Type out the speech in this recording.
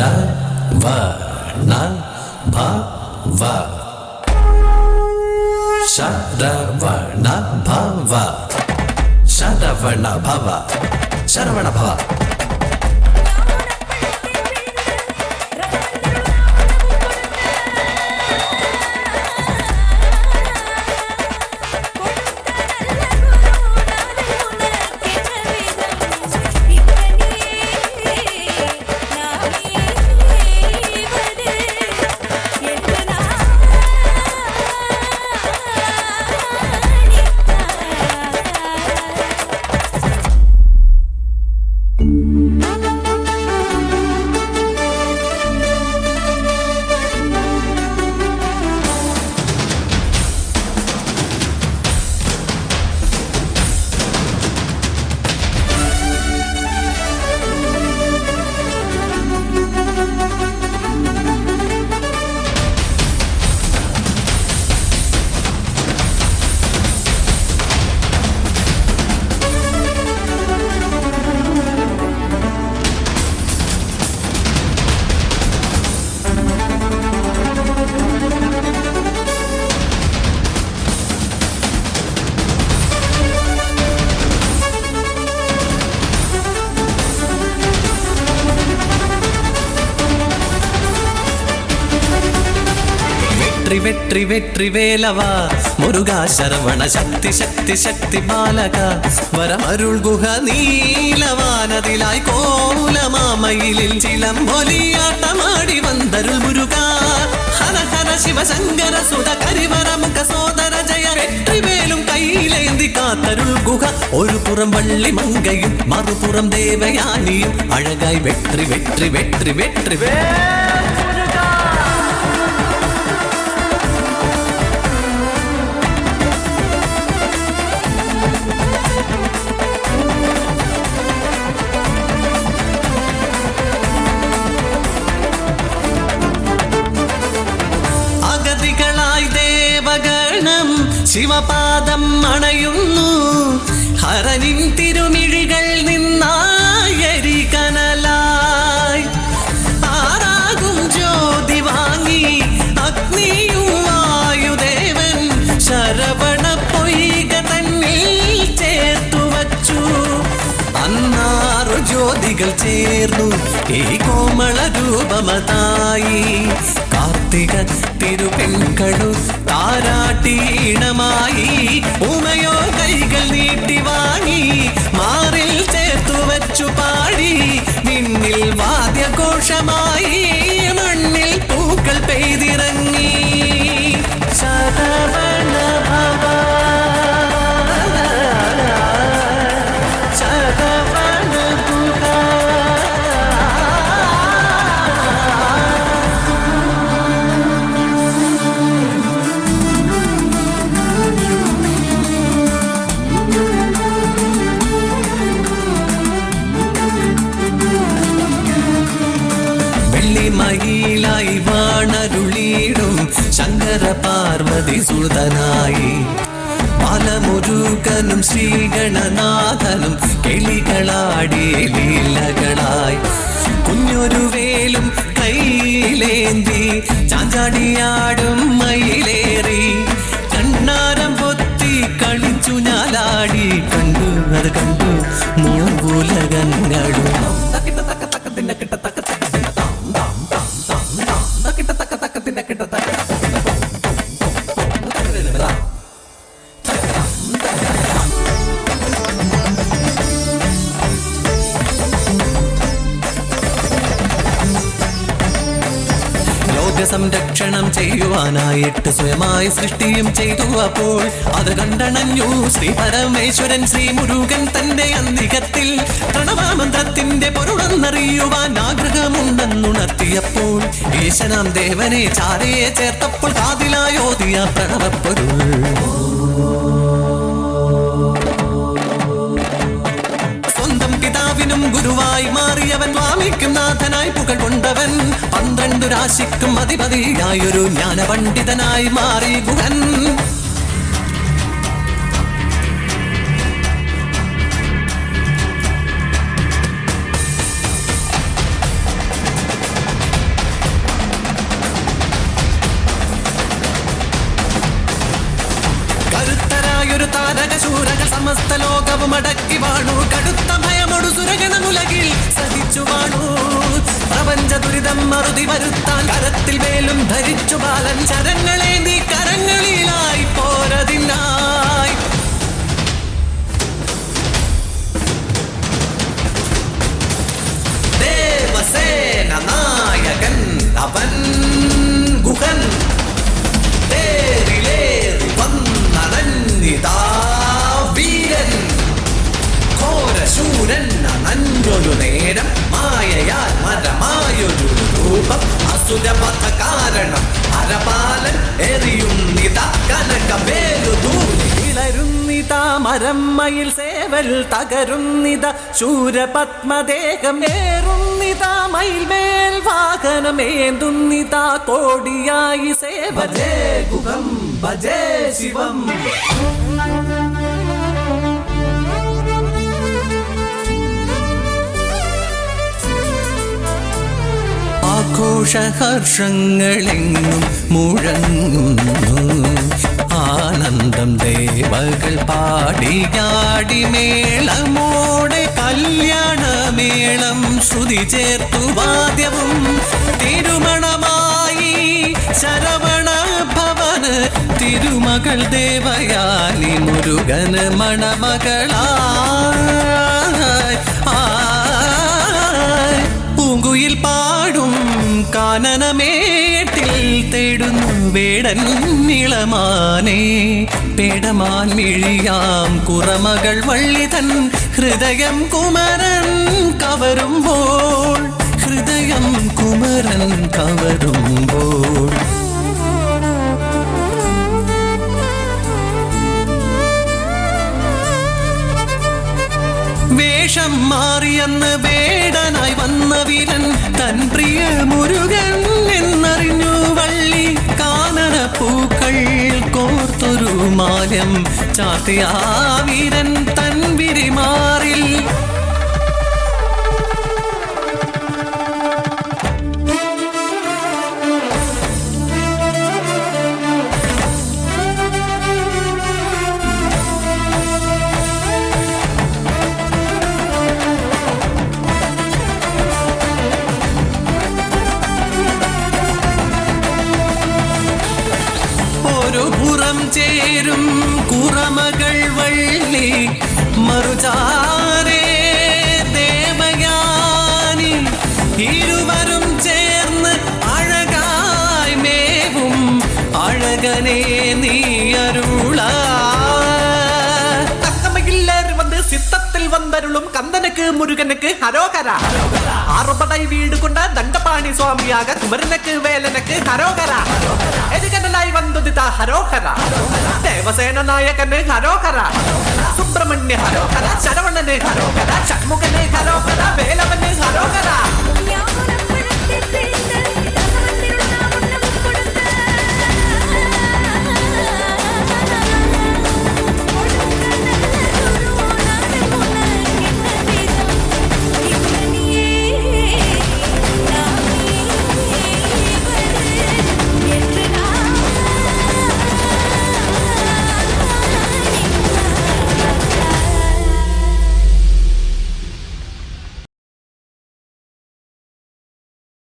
ശരവണ ഭവ ശരവണ ഭവ ശരവണ ഭവ ശരവണ ഭവ. வெற்றி வெற்றி வேலவா முருகா சரவண சக்தி சக்தி சக்தி பாலகா வரமருள் குஹ நீலவானதிலாய் கோலமாமயிலில் சிலம்பொலியாட்டமாடி வந்தருள் முருகா ஹர ஹர சிவசங்கர சுத கரிவரமுக சோதர ஜெய வெற்றி வேலும் கையிலேந்தி காத்தருள் குஹ ஒரு புறம் வள்ளி மங்கையும் மறுபுறம் தேவயானியும் அழகாய் வெற்றி வெற்றி வெற்றி வெற்றி வே. ശിവപാദം അണയുന്നു ഹരനിൻ തിരുമിഴികൾ നിന്നായരി കനലായി ആരാകും ജ്യോതി വാങ്ങി അഗ്നിയും വായുദേവൻ ശരവണ പൊയ്ക തന്നിൽ ചേർത്തു വച്ചു അന്നാറു ജ്യോതികൾ ചേർന്നു ഈ കോമള രൂപമതായി കാർത്തിക തിരുപെൺകളു താരാട്ടീണമായി ഉമയോ കൈകൾ നീട്ടി വാങ്ങി മാറിൽ ചേർത്തു വച്ചു പാടി നിന്നിൽ വാദ്യഘോഷമായി മണ്ണിൽ പൂക്കൾ പെയ്തിറങ്ങി ശരവണ ഭവ ശരവണ ഗുഹ. മയിലായി വാണരുളീടും ശങ്കര പാർവതി സുതനായി പലമുരുകനും ശ്രീഗണനാഥനും കിളികളാടി ലീലകളായി കുഞ്ഞൊരു വേലും കൈയിലേന്തി ചാഞ്ചാടിയാടും മയിലേറി കണ്ണാരം പൊത്തി കളിച്ചു ഞാലാടി കണ്ടു അത് കണ്ടു മൂവുലകങ്ങളും സംരക്ഷണം ചെയ്യുവാനായിട്ട് സ്വയമായി സൃഷ്ടിയും ചെയ്തു അപ്പോൾ അത് കണ്ടണഞ്ഞു ശ്രീ പരമേശ്വരൻ ശ്രീ മുരുകൻ തന്റെ അന്തികത്തിൽ പ്രണവമന്ത്രത്തിന്റെ പൊരുളെന്നറിയുവാൻ ആഗ്രഹമുണ്ടെന്നുണർത്തിയപ്പോൾ ഈശനാം ദേവനെ ചാരയെ ചേർത്തപ്പോൾ കാതിലായോതിയ പ്രണവപ്പൊരുൾ പിതാവിനും ഗുരുവായി മാറിയവൻ സ്വാമിക്കും നാഥനായി പുകൾ കൊണ്ടവൻ 12 രാശിക്കും അധിപതിയായൊരു ജ്ഞാനപണ്ഡിതനായി മാറി ഗുഹൻ. സമസ്ത ലോകവും അടക്കി വാണു കടുത്ത ഭയമൊടു സുരഗണമുലകിൽ സഹിച്ചു വാണു പ്രപഞ്ച ദുരിതം മറുതി വരുത്താൻ കരത്തിൽ വേലും ധരിച്ചു ബാലൻ ശരങ്ങളെ നീ കരങ്ങളിലായി പോരതിനായി ദേവസേന നായകൻ അവൻ ഗുഹൻ തേരിലേറി വന്നണഞ്ഞിതാ വീരൻ ഘോരശൂരൻ നഞ്ഞൊരു നേരം മായയാൽ മരമായൊരു രൂപം അസുരപഥ കാരണം അരപാലൻ എറിയുന്നിത കനകവേലുദൂരിളരുന്നിത മരമ്മയിൽ സേവൽ തകരുന്നിത ശൂരപത്മദേഹം ഏറുന്നിത മയിൽമേൽ വാഹനമേന്തുന്നിത കോടിയായി സേവ ഭജേ ഗുഹം ഭജേ ശിവം ആഘോഷഹർഷങ്ങളെങ്ങും മുഴങ്ങുന്നു ആനന്ദം ദേവകൾ പാടിയാടി മേളമോടെ കല്യാണമേളം ശ്രുതി ചേർത്തു വാദ്യവും തിരുമണമായി ശരവണ ഭവന് തിരുമകൾ ദേവയാനി മുരുകന് മണമകളായി പൂങ്കുയിൽ പാടും കാനനമേട്ടിൽ തേടുന്നു വേടൻ നിളമാനേ പേടമാൻ മിഴിയാം കുറമകൾ വള്ളിതൻ ഹൃദയം കുമരൻ കവരുമ്പോൾ ഹൃദയം കുമരൻ കവരുമ്പോൾ വേഷം മാറിയെന്ന് വേടനായി വന്ന വീരൻ തൻ പ്രിയ മുരുകൻ എന്നറിഞ്ഞു വള്ളി കാനന പൂക്കൾ കോർത്തൊരു മാലം ചാർത്തിയ വീരൻ തൻ വിരിമാറിൽ ചേരും കുറമകൾ വള്ളി മറുചാരേ ദേവയാനി ഇരുവരും ചേർന്ന് അഴകായി മേവും അഴകനെ നീ അരുള சித்தத்தில் வந்தருளும் கந்தனுக்கு முருகனுக்கு ஹரோகரா ஆறுபடை வீடு கொண்ட தண்டபாணி சுவாமியாக குமரனுக்கு வேலனுக்கு ஹரோகரா எதுகடலாய் வந்தது தா ஹரோகரா தேவசேன நாயகனு ஹரோகரா சுப்பிரமணிய ஹரோகரா சரவணனு ஹரோகரா சண்முகனு ஹரோகரா வேலவனு ஹரோகரா